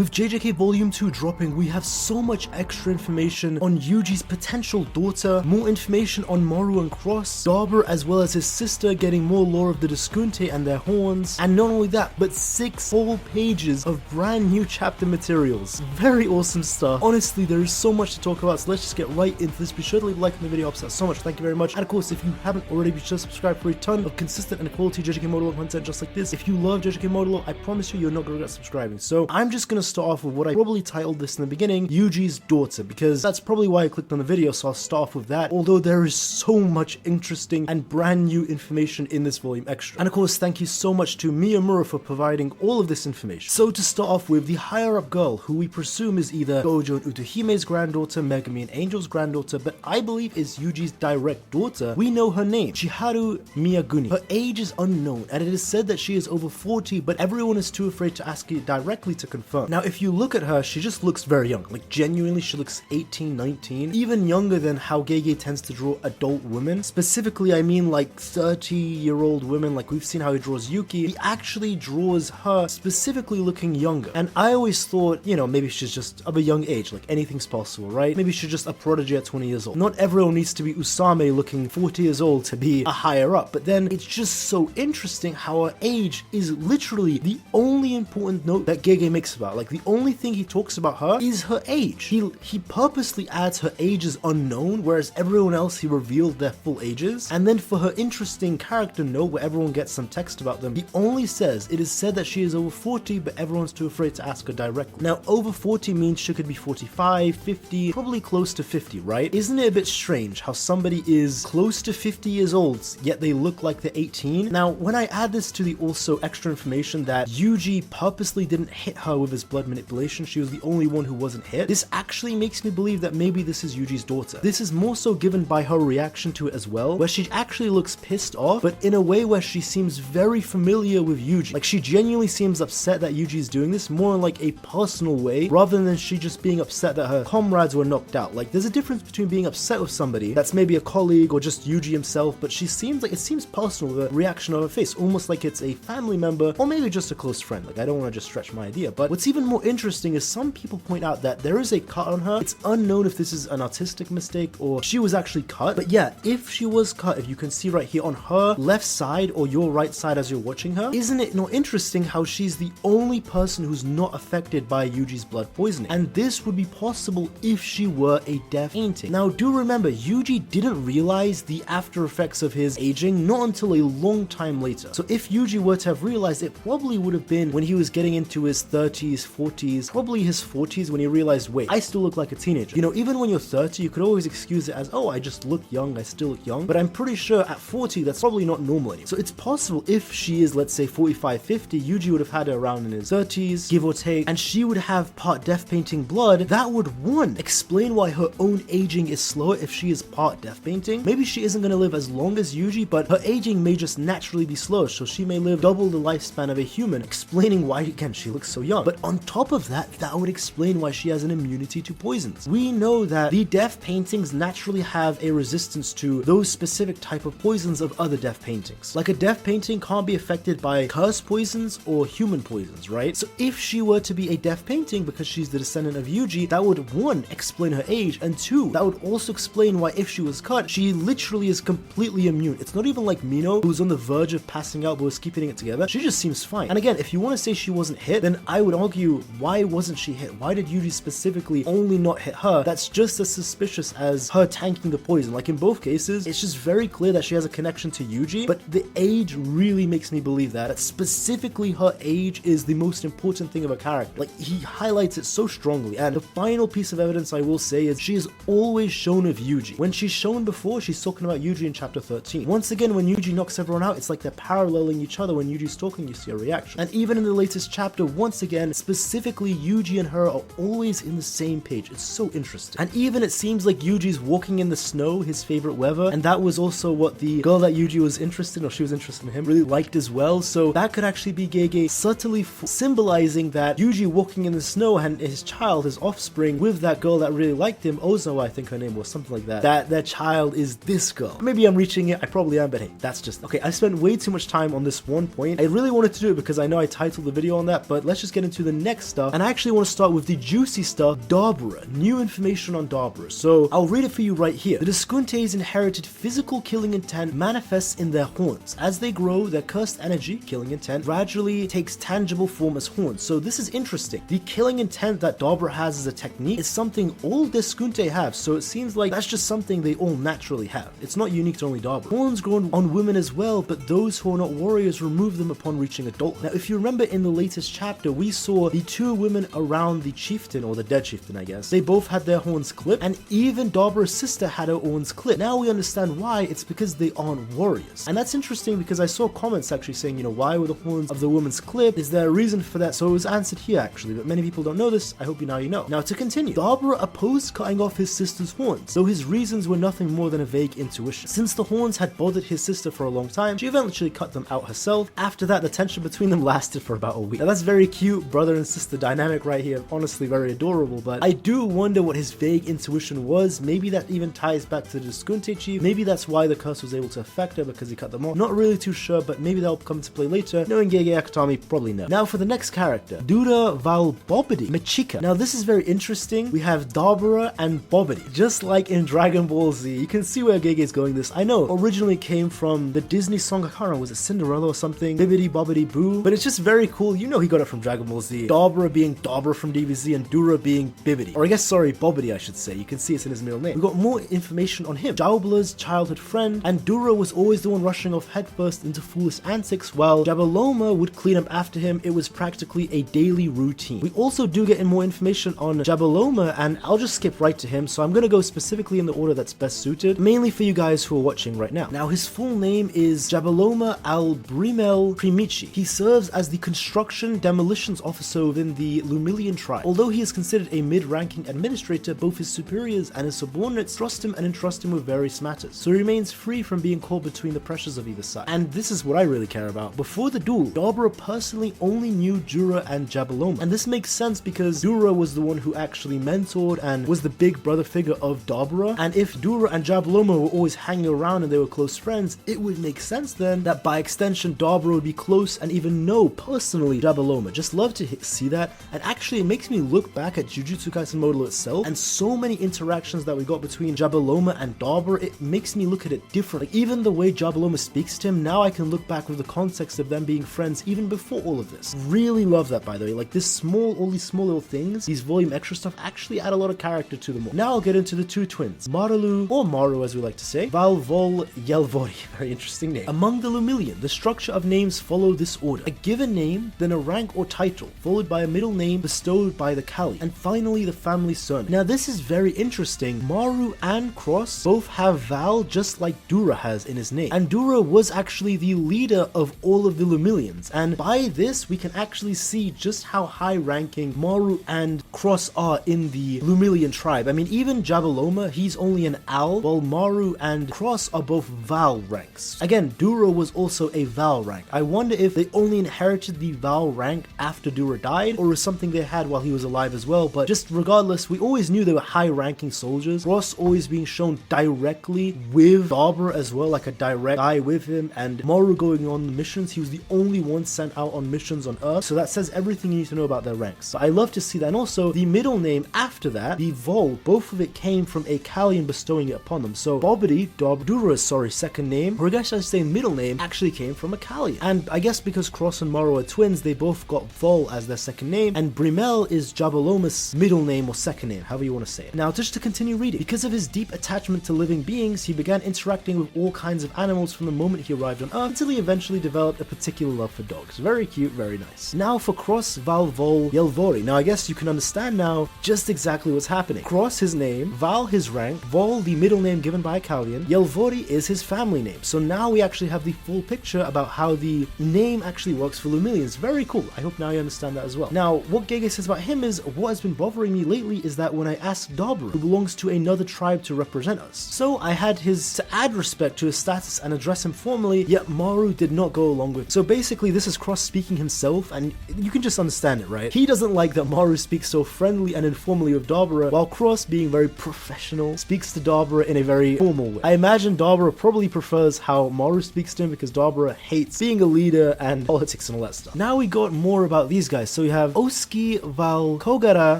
With JJK Volume 2 dropping, we have so much extra information on Yuji's potential daughter, more information on Moru and Cross, Dabura as well as his sister, getting more lore of the Disconte and their horns, and not only that, but 6 whole pages of brand new chapter materials. Very awesome stuff. Honestly, there is so much to talk about, so let's just get right into this. Be sure to leave a like on the video, helps out so much. Thank you very much. And of course, if you haven't already, be sure to subscribe for a ton of consistent and quality JJK Modulo content just like this. If you love JJK Modulo, I promise you're not gonna regret subscribing. So I'm just gonna start off with what I probably titled this in the beginning, Yuji's daughter, because that's probably why I clicked on the video, so I'll start off with that, although there is so much interesting and brand new information in this volume extra. And of course, thank you so much to Miyamura for providing all of this information. So to start off with, the higher up girl, who we presume is either Gojo and Utohime's granddaughter, Megami and Angel's granddaughter, but I believe is Yuji's direct daughter, we know her name, Chiharu Miyaguni. Her age is unknown, and it is said that she is over 40, but everyone is too afraid to ask it directly to confirm. Now, if you look at her, she just looks very young. Like, genuinely, she looks 18, 19, even younger than how Gege tends to draw adult women. Specifically, I mean like 30-year-old women, like we've seen how he draws Yuki. He actually draws her specifically looking younger. And I always thought, you know, maybe she's just of a young age, like anything's possible, right? Maybe she's just a prodigy at 20 years old. Not everyone needs to be Usame looking 40 years old to be a higher up, but then it's just so interesting how her age is literally the only important note that Gege makes about. Like, the only thing he talks about her is her age. He purposely adds her age is unknown, whereas everyone else he revealed their full ages. And then for her interesting character note where everyone gets some text about them, he only says it is said that she is over 40, but everyone's too afraid to ask her directly. Now, over 40 means she could be 45, 50, probably close to 50, right? Isn't it a bit strange how somebody is close to 50 years old, yet they look like they're 18? Now, when I add this to the also extra information that Yuji purposely didn't hit her with his blood manipulation, she was the only one who wasn't hit, this actually makes me believe that maybe this is Yuji's daughter. This is more so given by her reaction to it as well, where she actually looks pissed off, but in a way where she seems very familiar with Yuji. Like, she genuinely seems upset that Yuji is doing this, more in like a personal way, rather than she just being upset that her comrades were knocked out. Like, there's a difference between being upset with somebody that's maybe a colleague or just Yuji himself, but she seems like, it seems personal, the reaction of her face, almost like it's a family member or maybe just a close friend. Like, I don't want to just stretch my idea, but what's even more interesting is some people point out that there is a cut on her. It's unknown if this is an artistic mistake or she was actually cut, but yeah, if she was cut, if you can see right here on her left side or your right side as you're watching her, isn't it not interesting how she's the only person who's not affected by Yuji's blood poisoning? And this would be possible if she were a death painting. Now, do remember, Yuji didn't realize the after effects of his aging not until a long time later. So if Yuji were to have realized, it probably would have been when he was getting into his 30s, 40s, probably his 40s, when he realized, wait, I still look like a teenager. You know, even when you're 30, you could always excuse it as, oh, I just look young, I still look young, but I'm pretty sure at 40, that's probably not normal anymore. So it's possible if she is, let's say, 45, 50, Yuji would have had her around in his 30s, give or take, and she would have part death painting blood. That would, one, explain why her own aging is slower if she is part death painting. Maybe she isn't going to live as long as Yuji, but her aging may just naturally be slower, so she may live double the lifespan of a human, explaining why, again, she looks so young. But on top of that, that would explain why she has an immunity to poisons. We know that the death paintings naturally have a resistance to those specific type of poisons of other death paintings. Like, a death painting can't be affected by curse poisons or human poisons, right? So if she were to be a death painting because she's the descendant of Yuji, that would, one, explain her age, and two, that would also explain why if she was cut, she literally is completely immune. It's not even like Mino, who's on the verge of passing out but was keeping it together. She just seems fine. And again, if you want to say she wasn't hit, then I would argue, why wasn't she hit? Why did Yuji specifically only not hit her? That's just as suspicious as her tanking the poison. Like, in both cases, it's just very clear that she has a connection to Yuji, but the age really makes me believe that specifically her age is the most important thing of a character. Like, he highlights it so strongly. And the final piece of evidence I will say is she is always shown of Yuji. When she's shown before, she's talking about Yuji in chapter 13. Once again, when Yuji knocks everyone out, it's like they're paralleling each other. When Yuji's talking, you see a reaction. And even in the latest chapter, once again, specifically Yuji and her are always in the same page. It's so interesting. And even it seems like Yuji's walking in the snow, his favorite weather, and that was also what the girl that Yuji was interested in, or she was interested in him, really liked as well. So that could actually be Gege subtly symbolizing that Yuji walking in the snow and his child, his offspring, with that girl that really liked him, Ozawa, I think her name was, something like that, that their child is this girl. Maybe I'm reaching it, I probably am, but hey, that's just, okay, I spent way too much time on this one point. I really wanted to do it because I know I titled the video on that, but let's just get into the next next stuff, and I actually want to start with the juicy stuff, Dabura. New information on Dabura. So I'll read it for you right here. The Disconte's inherited physical killing intent manifests in their horns. As they grow, their cursed energy, killing intent, gradually takes tangible form as horns. So this is interesting. The killing intent that Dabura has as a technique is something all Disconte have, so it seems like that's just something they all naturally have. It's not unique to only Dabura. Horns grow on women as well, but those who are not warriors remove them upon reaching adulthood. Now, if you remember in the latest chapter, we saw the two women around the chieftain, or the dead chieftain, I guess. They both had their horns clipped, and even Dabura's sister had her horns clipped. Now we understand why. It's because they aren't warriors. And that's interesting because I saw comments actually saying, you know, why were the horns of the women's clipped? Is there a reason for that? So it was answered here actually, but many people don't know this. I hope you know. Now to continue, Dabura opposed cutting off his sister's horns, though his reasons were nothing more than a vague intuition. Since the horns had bothered his sister for a long time, she eventually cut them out herself. After that, the tension between them lasted for about a week. Now that's very cute, brother and sister dynamic right here, honestly very adorable, but I do wonder what his vague intuition was. Maybe that even ties back to the Disconte chief. Maybe that's why the curse was able to affect her, because he cut them off. Not really too sure, but maybe that'll come into play later. Knowing Gege AKUTAMI, probably no. Now for the next character, Dura Val Bobidi Michika. Now this is very interesting. We have Dabura and Bobidi, just like in Dragon Ball Z. You can see where Gege is going this. I know originally came from the Disney song, I can't remember, was it Cinderella or something? Bibbidi Bobbidi Boo. But it's just very cool. You know he got it from Dragon Ball Z. Dabura being Dabura from DBZ and Dura being Bibbidi. Or I guess, sorry, Bobidi I should say. You can see it's in his middle name. We got more information on him. Jaubla's childhood friend, and Dura was always the one rushing off headfirst into foolish antics, while Jabaroma would clean up after him. It was practically a daily routine. We also do get in more information on Jabaroma, and I'll just skip right to him, so I'm gonna go specifically in the order that's best suited, mainly for you guys who are watching right now. Now his full name is Jabaroma Al-Brimel Primici. He serves as the construction demolitions officer within the Lumilian tribe. Although he is considered a mid-ranking administrator, both his superiors and his subordinates trust him and entrust him with various matters, so he remains free from being caught between the pressures of either side. And this is what I really care about. Before the duel, Dabura personally only knew Dura and Jabaroma, and this makes sense because Dura was the one who actually mentored and was the big brother figure of Dabura, and if Dura and Jabaroma were always hanging around and they were close friends, it would make sense then that by extension Dabura would be close and even know personally Jabaroma. Just love to see that, and actually it makes me look back at Jujutsu Kaisen Modulo itself and so many interactions that we got between Jabaroma and Dabura. It makes me look at it differently. Like, even the way Jabaroma speaks to him, now I can look back with the context of them being friends even before all of this. Really love that, by the way. Like all these small little things, these volume extra stuff actually add a lot of character to them all. Now I'll get into the two twins, Marulo, or Maru as we like to say, Valvol Yelvori, very interesting name. Among the Lumilian, the structure of names follow this order: a given name, then a rank or title, followed by a middle name bestowed by the Kalyan, and finally the family surname. Now this is very interesting. Maru and Cross both have Val just like Dura has in his name, and Dura was actually the leader of all of the Lumilians, and by this we can actually see just how high ranking Maru and Cross are in the Lumilian tribe. I mean, even Jabaroma, he's only an Al, while Maru and Cross are both Val ranks. Again, Dura was also a Val rank. I wonder if they only inherited the Val rank after Dura died, or is something they had while he was alive as well, but just regardless, we always knew they were high ranking soldiers. Cross always being shown directly with Dabura as well, like a direct guy with him, and Maru going on the missions. He was the only one sent out on missions on Earth, so that says everything you need to know about their ranks. So I love to see that. And also the middle name after that, the Vol, both of it came from a Kalyan bestowing it upon them. So Bobidi, Dura's second name, or I guess I should say middle name, actually came from a Kalyan. And I guess because Cross and Maru are twins, they both got Vol as their second name, and Brimel is Jabaloma's middle name or second name, however you want to say it. Now just to continue reading, because of his deep attachment to living beings, he began interacting with all kinds of animals from the moment he arrived on Earth until he eventually developed a particular love for dogs. Very cute, very nice. Now for Cross Val Vol Yelvori. Now I guess you can understand now just exactly what's happening. Cross his name, Val his rank, Vol the middle name given by Kalyan, Yelvori is his family name. So now we actually have the full picture about how the name actually works for Lumilians. Very cool. I hope now you understand that as well. Now what Gege says about him is, what has been bothering me lately is that when I asked Dabura, who belongs to another tribe, to represent us, so I had to add respect to his status and address him formally, yet Maru did not go along with it. So basically this is Cross speaking himself, and you can just understand it, right? He doesn't like that Maru speaks so friendly and informally with Dabura, while Cross, being very professional, speaks to Dabura in a very formal way. I imagine Dabura probably prefers how Maru speaks to him because Dabura hates being a leader and politics and all that stuff. Now we got more about these guys. so we have Osuke Valkogara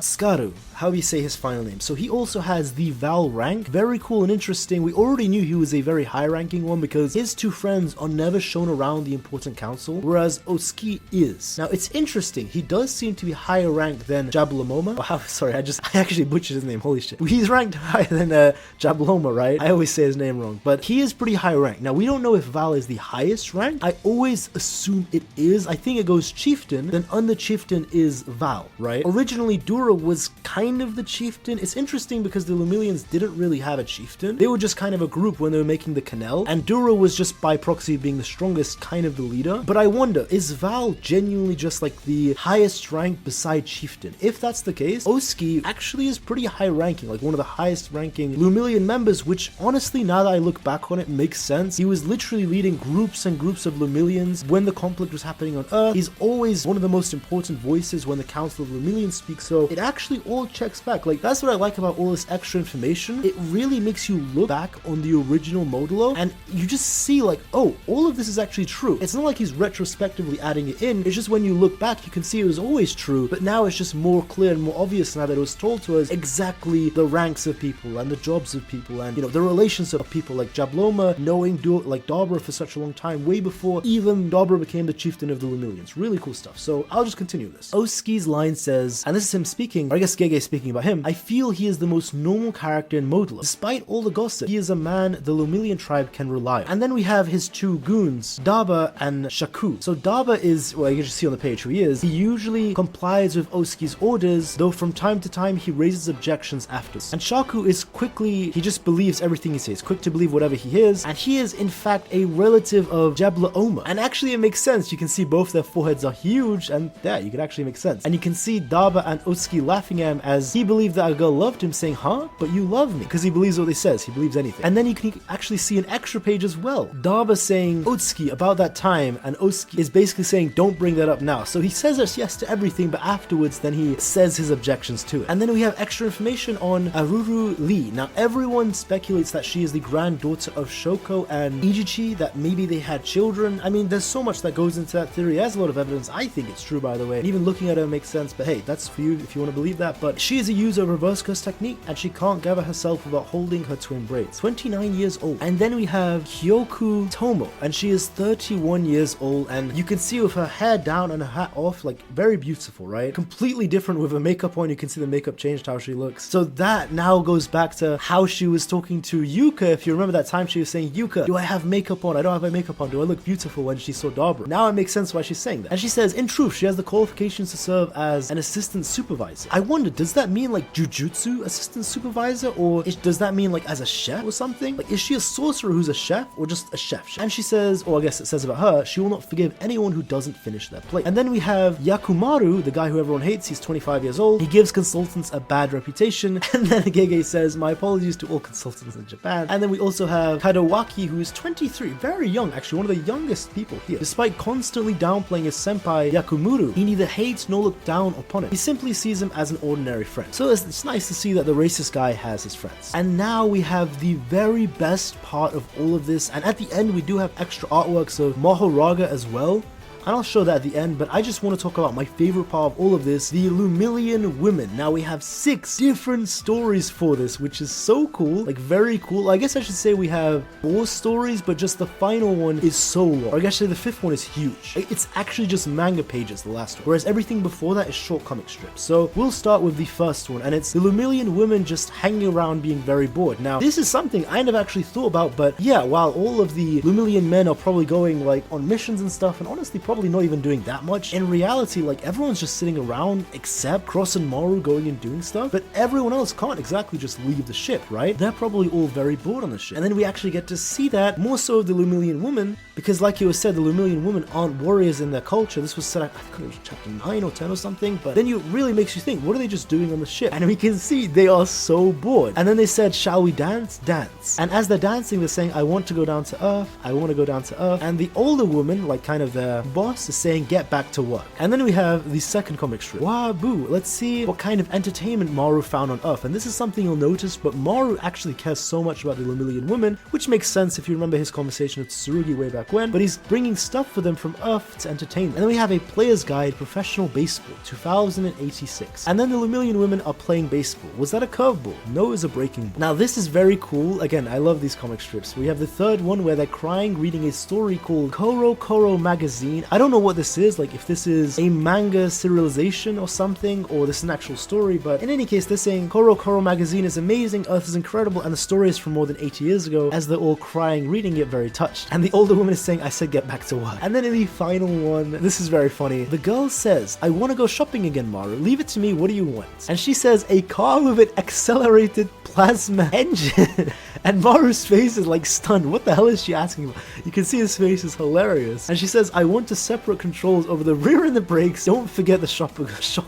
Skaru, how you say his final name. So he also has the Val rank. Very cool and interesting. We already knew he was a very high ranking one because his two friends are never shown around the important council, whereas Osuke is. Now it's interesting, he does seem to be higher ranked than Jabaroma. Wow, sorry, I actually butchered his name, holy shit. He's ranked higher than Jabaroma, right? I always say his name wrong, but he is pretty high ranked. Now we don't know if Val is the highest rank. I always assume it is. I think it goes chieftain, then under chieftain is Val, right? Originally Dura was kind of the chieftain. It's interesting because the Lumilians didn't really have a chieftain. They were just kind of a group when they were making the canal, and Dura was just by proxy being the strongest, kind of the leader. But I wonder, is Val genuinely just like the highest rank beside chieftain? If that's the case, Osuke actually is pretty high ranking, like one of the highest ranking Lumilian members, which honestly, now that I look back on it, makes sense. He was literally leading groups and groups of Lumilians when the conflict was happening on Earth. He's always one of the most important voices when the Council of Lumilian speaks, so it actually all checks back. Like, that's what I like about all this extra information. It really makes you look back on the original Modulo, and you just see like, oh, all of this is actually true. It's not like he's retrospectively adding it in, it's just when you look back, you can see it was always true, but now it's just more clear and more obvious now that it was told to us exactly the ranks of people and the jobs of people and, you know, the relations of people, like Jabaroma knowing like Dabura for such a long time, way before even Dabura became the chieftain of the Lumilians. Really cool stuff. So I'll just continue this. Osuke's line says, and this is him speaking, or I guess Gege speaking about him, I feel he is the most normal character in Modulo. Despite all the gossip, he is a man the Lumilian tribe can rely on. And then we have his two goons, Daba and Shaku. So Daba is, well, you can just see on the page who he is. He usually complies with Osuke's orders, though from time to time he raises objections afterwards. And Shaku is quickly, he just believes everything he says, quick to believe whatever he hears, and he is in fact a relative of Jabaroma. And actually it makes sense. You can see both their foreheads are huge, and yeah, you can actually make sense. And you can see Daba and Osuke laughing at him as he believed that a girl loved him, saying, huh? But you love me. Because he believes what he says. He believes anything. And then you can actually see an extra page as well. Daba saying Osuke about that time, and Osuke is basically saying, don't bring that up now. So he says yes to everything, but afterwards then he says his objections to it. And then we have extra information on Aruru Lee. Now everyone speculates that she is the granddaughter of Shoko and Ijichi, that maybe they had children. I mean, there's so much that goes into that theory. There's a lot of evidence. I think it's true, by the way. And even looking at her makes sense, but hey, that's for you if you want to believe that. But she is a user of reverse curse technique, and she can't gather herself without holding her twin braids. 29 years old. And then we have Hyoku Tomo, and she is 31 years old, and you can see with her hair down and her hat off, like very beautiful, right? Completely different with her makeup on. You can see the makeup changed how she looks. So that now goes back to how she was talking to Yuka. If you remember that time she was saying, Yuka, do I have makeup on? I don't have my makeup on. Do I look beautiful? When she saw Dabura. Now it makes sense why she's saying that. And she says, in truth, she has the qualifications to serve as an assistant supervisor. I wonder, does that mean like Jujutsu assistant supervisor, or does that mean like as a chef or something? Like, is she a sorcerer who's a chef, or just a chef? And she says, or I guess it says about her, she will not forgive anyone who doesn't finish their plate. And then we have Yakumaru, the guy who everyone hates. He's 25 years old. He gives consultants a bad reputation. And then Gege says, my apologies to all consultants in Japan. And then we also have Kadawaki, who is 23, very young, actually one of the youngest people here. Despite constantly downplaying his senpai Yakumuru, he neither hates nor looks down upon him. He simply sees him as an ordinary friend. So it's nice to see that the racist guy has his friends. And now we have the very best part of all of this, and at the end we do have extra artworks of Mahoraga as well. And I'll show that at the end, but I just want to talk about my favorite part of all of this, the Lumilian women. Now we have 6 different stories for this, which is so cool, like very cool. I guess I should say we have 4 stories, but just the final one is so long. Or I guess the 5th one is huge. It's actually just manga pages, the last one, whereas everything before that is short comic strips. So we'll start with the first one, and it's the Lumilian women just hanging around being very bored. Now this is something I never actually thought about, but yeah, while all of the Lumilian men are probably going like on missions and stuff, and honestly probably not even doing that much, in reality, like everyone's just sitting around except Cross and Maru going and doing stuff, but everyone else can't exactly just leave the ship, right? They're probably all very bored on the ship. And then we actually get to see that more so of the Lumilian women, because like it was said, the Lumilian women aren't warriors in their culture. This was said, I think it was chapter 9 or 10 or something, but then it really makes you think, what are they just doing on the ship? And we can see they are so bored. And then they said, shall we dance? Dance. And as they're dancing, they're saying, I want to go down to Earth, I want to go down to Earth. And the older woman, like kind of the boss is saying get back to work. And then we have the second comic strip. Wow, boo, let's see what kind of entertainment Maru found on Earth. And this is something you'll notice, but Maru actually cares so much about the Lumilian women, which makes sense if you remember his conversation with Tsurugi way back when, but he's bringing stuff for them from Earth to entertain them. And then we have a player's guide, professional baseball, 2086. And then the Lumilian women are playing baseball. Was that a curveball? No, it was a breaking ball. Now this is very cool. Again, I love these comic strips. We have the third one where they're crying reading a story called Koro Koro Magazine. I don't know what this is, like if this is a manga serialization or something, or this is an actual story, but in any case, they're saying Koro Koro Magazine is amazing, Earth is incredible, and the story is from more than 80 years ago, as they're all crying, reading it, very touched. And the older woman is saying, I said get back to work. And then in the final one, this is very funny, the girl says, I want to go shopping again, Maru, leave it to me, what do you want? And she says, a car with an accelerated plasma engine. And Maru's face is like stunned. What the hell is she asking about? You can see his face is hilarious. And she says, I want to separate controls over the rear and the brakes. Don't forget the shock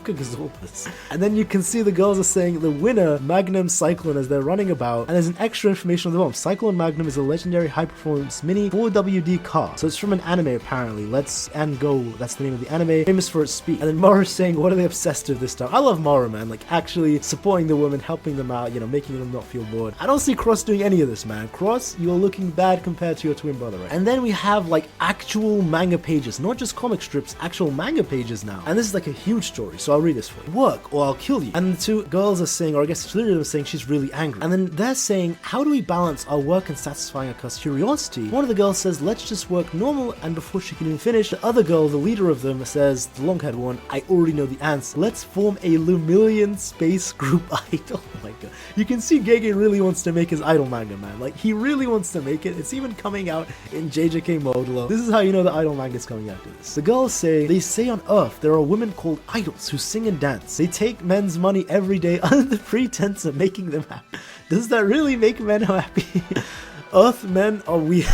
absorbers. And then you can see the girls are saying the winner, Magnum Cyclone, as they're running about. And there's an extra information on the bottom. Cyclone Magnum is a legendary high-performance mini 4WD car. So it's from an anime apparently. Let's and Go, that's the name of the anime. Famous for its speed. And then Maru's saying, what are they obsessed with this time? I love Maru, man. Like actually supporting the women, helping them out, you know, making them not feel bored. I don't see Cross doing any of this, man. Cross, you're looking bad compared to your twin brother, right? And then we have like actual manga pages, not just comic strips, actual manga pages now. And this is like a huge story, so I'll read this for you. Work or I'll kill you. And the two girls are saying, or I guess three of them are saying she's really angry. And then they're saying, how do we balance our work and satisfying our curiosity? One of the girls says, let's just work normal, and before she can even finish, the other girl, the leader of them, says, the long-haired one, I already know the answer. Let's form a Lumilian space group idol. Oh my god. You can see Gege really wants to make his idol manga, man. Like, he really wants to make it. It's even coming out in JJK Modulo. This is how you know the idol manga is coming after this. The girls say, they say on Earth there are women called idols who sing and dance. They take men's money every day under the pretense of making them happy. Does that really make men happy? Earth men are weird.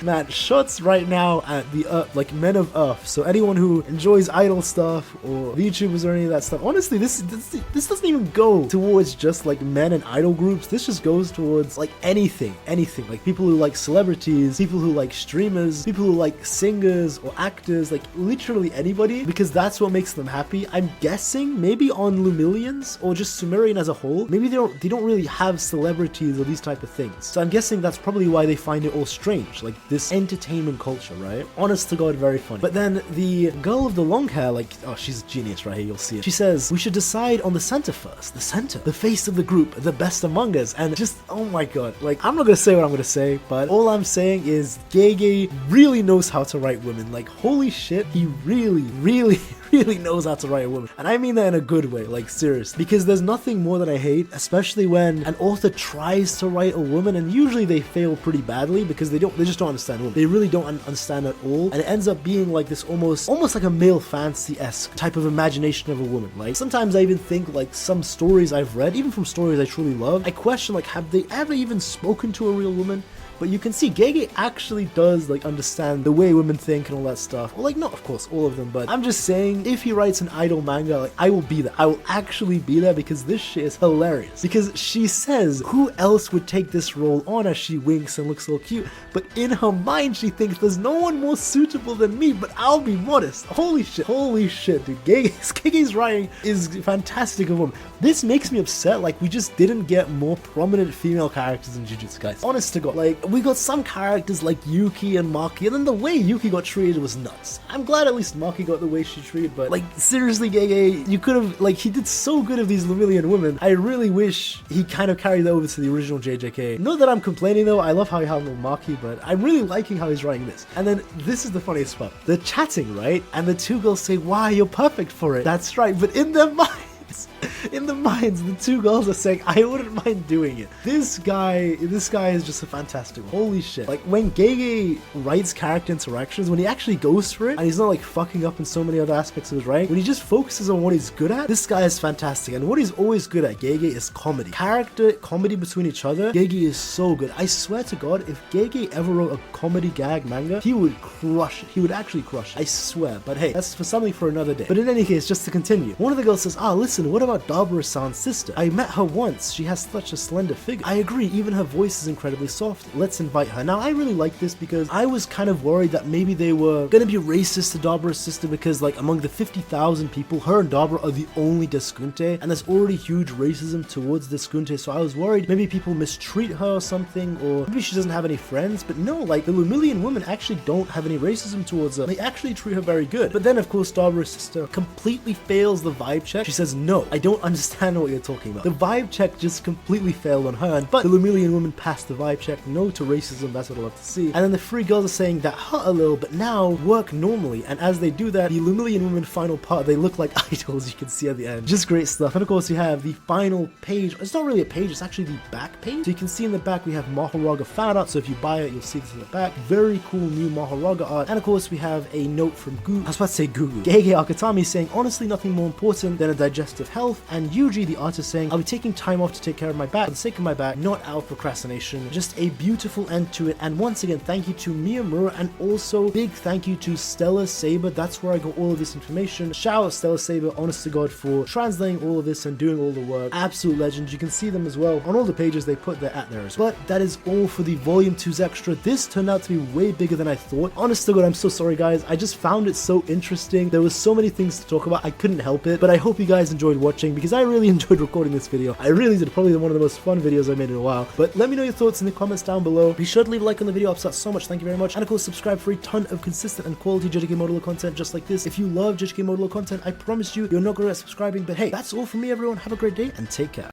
Man, shots right now at the Earth, like men of Earth. So anyone who enjoys idol stuff or VTubers or any of that stuff, honestly, this doesn't even go towards just like men and idol groups. This just goes towards like anything. Like people who like celebrities, people who like streamers, people who like singers or actors, like literally anybody, because that's what makes them happy. I'm guessing maybe on Lumilians or just Sumerian as a whole, maybe they don't really have celebrities or these type of things. So I'm guessing that's probably why they find it all strange, like this entertainment culture, right? Honest to God, very funny. But then the girl of the long hair, like, oh, she's a genius right here, you'll see it. She says, we should decide on the center first. The center, the face of the group, the best among us. And just, oh my god, like, I'm not gonna say what I'm gonna say, but all I'm saying is Gege really knows how to write women. Like, holy shit, he really knows how to write a woman. And I mean that in a good way, like seriously. Because there's nothing more that I hate, especially when an author tries to write a woman, and usually they fail pretty badly because they just don't understand women. They really don't understand at all. And it ends up being like this almost like a male fantasy-esque type of imagination of a woman. Like sometimes I even think like some stories I've read, even from stories I truly love, I question like, have they ever even spoken to a real woman? But you can see Gege actually does like understand the way women think and all that stuff. Well, like not of course all of them, but I'm just saying if he writes an idol manga, like I will be there. I will actually be there because this shit is hilarious. Because she says, who else would take this role on, as she winks and looks so cute. But in her mind she thinks there's no one more suitable than me, but I'll be modest. Holy shit, dude. Gege's writing is fantastic of women. This makes me upset, like we just didn't get more prominent female characters in Jujutsu Kaisen. Honest to God, like we got some characters like Yuki and Maki, and then the way Yuki got treated was nuts. I'm glad at least Maki got the way she treated, but like seriously Gege, you could have, like he did so good of these Lumilian women. I really wish he kind of carried that over to the original JJK. Not that I'm complaining though, I love how he handled Maki, but I'm really liking how he's writing this. And then this is the funniest part. They're chatting, right? And the two girls say, wow, you're perfect for it. That's right, but in their minds, the two girls are saying, I wouldn't mind doing it. This guy is just a fantastic one. Holy shit. Like when Gege writes character interactions, when he actually goes for it, and he's not like fucking up in so many other aspects of his writing, when he just focuses on what he's good at, this guy is fantastic. And what he's always good at, Gege, is comedy. Character comedy between each other, Gege is so good. I swear to God, if Gege ever wrote a comedy gag manga, he would crush it. He would actually crush it. I swear. But hey, that's for something for another day. But in any case, just to continue, one of the girls says, listen, what about are Dabura-san's sister. I met her once, she has such a slender figure. I agree, even her voice is incredibly soft. Let's invite her. Now I really like this because I was kind of worried that maybe they were gonna be racist to Dabura's sister because like among the 50,000 people, her and Dabura are the only Disconte, and there's already huge racism towards Disconte, so I was worried maybe people mistreat her or something, or maybe she doesn't have any friends. But no, like the Lumilian women actually don't have any racism towards her. They actually treat her very good. But then of course Dabura's sister completely fails the vibe check. She says, no, I don't understand what you're talking about. The vibe check just completely failed on her, but the Lumilian woman passed the vibe check. No to racism, that's what I love to see. And then the three girls are saying that hurt a little, but now work normally. And as they do that, the Lumilian women final part, they look like idols, you can see at the end. Just great stuff. And of course you have the final page. It's not really a page, it's actually the back page. So you can see in the back we have Mahoraga fan art, so if you buy it, you'll see this in the back. Very cool new Mahoraga art. And of course we have a note from I was about to say Gugu. Gege AKUTAMI saying, honestly nothing more important than a digestive health. And Yuji, the artist, saying, I'll be taking time off to take care of my back for the sake of my back, not out of procrastination. Just a beautiful end to it. And once again, thank you to Miyamura, and also big thank you to Stella Saber. That's where I got all of this information. Shout out Stella Saber, honest to God, for translating all of this and doing all the work. Absolute legend. You can see them as well on all the pages, they put their at there as well. But that is all for the volume 2's extra. This turned out to be way bigger than I thought. Honest to God, I'm so sorry guys. I just found it so interesting. There was so many things to talk about, I couldn't help it. But I hope you guys enjoyed watching, because I really enjoyed recording this video. I really did. Probably one of the most fun videos I made in a while. But let me know your thoughts in the comments down below. Be sure to leave a like on the video, helps out so much. Thank you very much. And of course, subscribe for a ton of consistent and quality JJK Modulo content just like this. If you love JJK Modulo content, I promise you, you're not going to regret subscribing. But hey, that's all from me, everyone. Have a great day and take care.